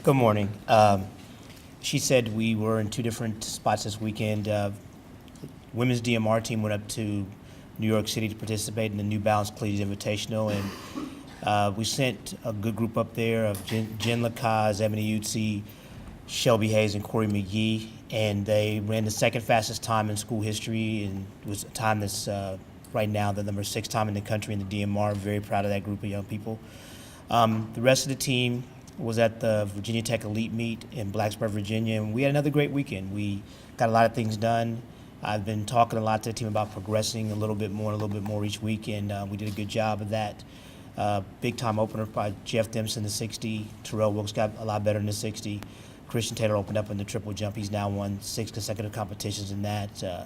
Good morning. She said we were in two different spots this weekend. Women's DMR team went up to New York City to participate in the New Balance Cleats Invitational, and we sent a good group up there of Jen Lacaz, Ebony Utsi, Shelby Hayes, and Corey McGee, and they ran the second fastest time in school history, and it was a time that's right now the number 6 time in the country in the DMR. Very proud of that group of young people. The rest of the team was at the Virginia Tech Elite Meet in Blacksburg, Virginia, and we had another great weekend. We got a lot of things done. I've been talking a lot to the team about progressing a little bit more each week, and we did a good job of that. Big time opener by Jeff Dempsey in the 60. Terrell Wilkes got a lot better in the 60. Christian Taylor opened up in the triple jump. He's now won 6 consecutive competitions in that.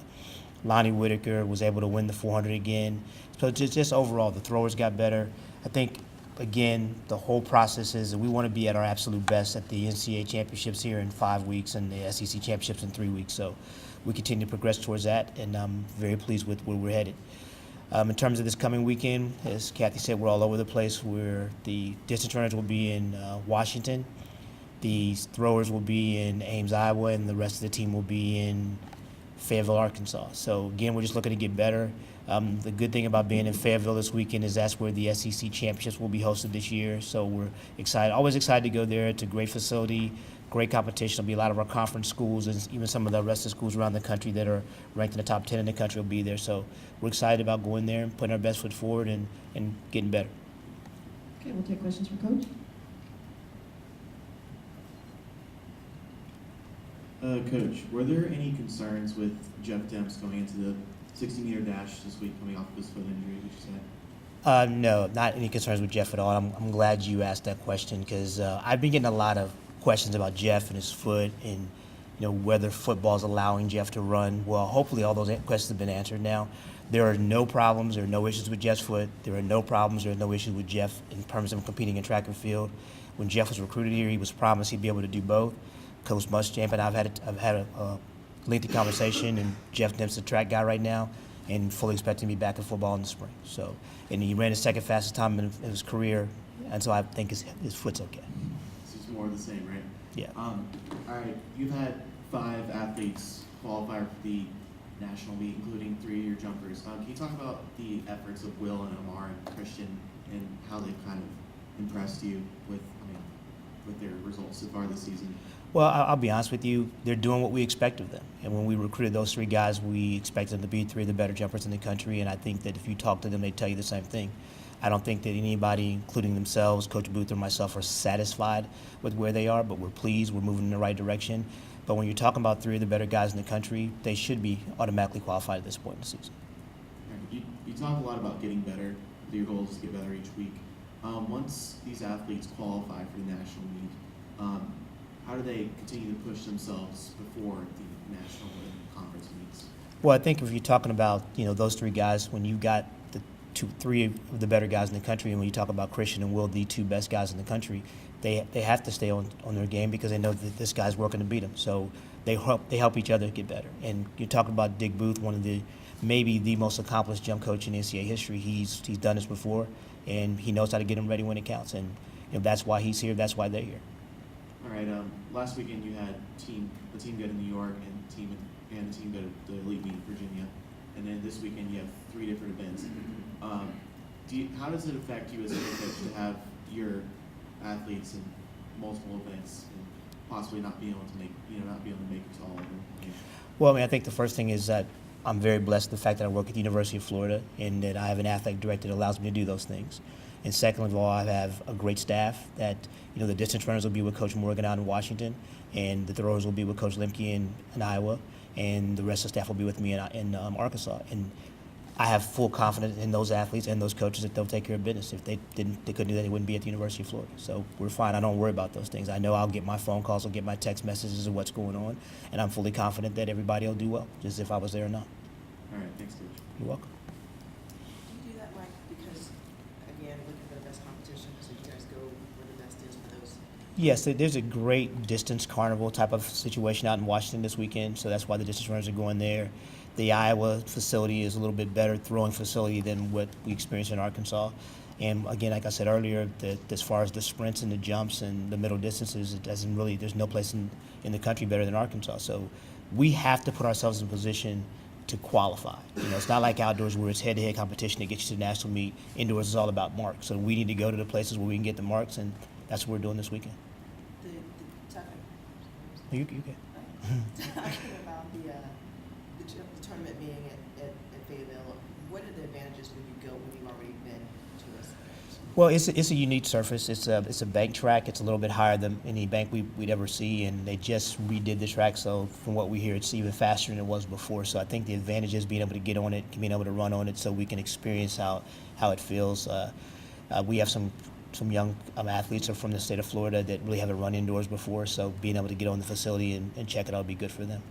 Lonnie Whitaker was able to win the 400 again. So just overall, the throwers got better. I think, again, the whole process is that we want to be at our absolute best at the NCAA championships here in 5 weeks and the SEC championships in 3 weeks. So we continue to progress towards that, and I'm very pleased with where we're headed. In terms of this coming weekend, as Kathy said, we're all over the place. The distance runners will be in Washington. The throwers will be in Ames, Iowa, and the rest of the team will be in Fayetteville, Arkansas. So, again, we're just looking to get better. The good thing about being in Fayetteville this weekend is that's where the SEC championships will be hosted this year. So we're excited, always excited to go there. It's a great facility, great competition. There'll be a lot of our conference schools and even some of the rest of the schools around the country that are ranked in the top 10 in the country will be there. So we're excited about going there and putting our best foot forward and getting better. Okay, we'll take questions from Coach. Coach, were there any concerns with Jeff Demps going into the 60-meter dash this week coming off of his foot injury, would you say? No, not any concerns with Jeff at all. I'm glad you asked that question because I've been getting a lot of questions about Jeff and his foot and whether football's allowing Jeff to run. Well, hopefully all those questions have been answered now. There are no problems. There are no issues with Jeff's foot. There are no problems. There are no issues with Jeff in terms of competing in track and field. When Jeff was recruited here, he was promised he'd be able to do both. Coach Muschamp and I've had a lengthy conversation, and Jeff Demp's the track guy right now, and fully expect him to be back in football in the spring. So, and he ran the second fastest time in his career, and so I think his foot's okay. This is more of the same, right? Yeah. All right, you've had 5 athletes qualify for the national meet, including 3 of your jumpers. Can you talk about the efforts of Will and Omar and Christian and how they've kind of impressed you with their results so far this season? Well, I'll be honest with you. They're doing what we expect of them. And when we recruited those 3 guys, we expected them to be 3 of the better jumpers in the country. And I think that if you talk to them, they tell you the same thing. I don't think that anybody, including themselves, Coach Booth or myself, are satisfied with where they are, but we're pleased. We're moving in the right direction. But when you're talking about 3 of the better guys in the country, they should be automatically qualified at this point in the season. You talk a lot about getting better. Your goal is to get better each week. Once these athletes qualify for the national meet, how do they continue to push themselves before the national and conference meets? Well, I think if you're talking about those 3 guys, when you've got the 3 of the better guys in the country, and when you talk about Christian and Will, the 2 best guys in the country, they have to stay on their game because they know that this guy's working to beat them. So they help each other get better. And you're talking about Dick Booth, one of maybe the most accomplished jump coach in NCAA history. He's done this before, and he knows how to get them ready when it counts. And that's why he's here. That's why they're here. All right. Last weekend you had the team go to New York and the team go to the Elite Meet in Virginia, and then this weekend you have 3 different events. How does it affect you as a head coach to have your athletes in multiple events and possibly not being able to make it to all of them? Well, I think the first thing is that I'm very blessed with the fact that I work at the University of Florida and that I have an athletic director that allows me to do those things. And second of all, I have a great staff that, the distance runners will be with Coach Morgan out in Washington, and the throwers will be with Coach Lemke in Iowa, and the rest of the staff will be with me in Arkansas. And I have full confidence in those athletes and those coaches that they'll take care of business. If they couldn't do that, they wouldn't be at the University of Florida. So we're fine. I don't worry about those things. I know I'll get my phone calls, I'll get my text messages of what's going on, and I'm fully confident that everybody will do well, just if I was there or not. All right, thanks, Coach. You're welcome. Do you do that, Mike, because, again, looking for the best competition, so you guys go where the best is for those? Yes, there's a great distance carnival type of situation out in Washington this weekend, so that's why the distance runners are going there. The Iowa facility is a little bit better throwing facility than what we experienced in Arkansas. And again, like I said earlier, as far as the sprints and the jumps and the middle distances, it doesn't really, there's no place in the country better than Arkansas. So we have to put ourselves in a position to qualify. It's not like outdoors where it's head-to-head competition that gets you to the national meet. Indoors is all about marks. So we need to go to the places where we can get the marks, and that's what we're doing this weekend. The talking, You can. talking about the tournament being at Fayetteville, what are the advantages when you go when you've already been to us? Well, it's a unique surface. It's a bank track. It's a little bit higher than any bank we'd ever see, and they just redid the track. So from what we hear, it's even faster than it was before. So I think the advantage is being able to get on it, being able to run on it, so we can experience how it feels. We have some young athletes are from the state of Florida that really haven't run indoors before, so being able to get on the facility and check it out would be good for them.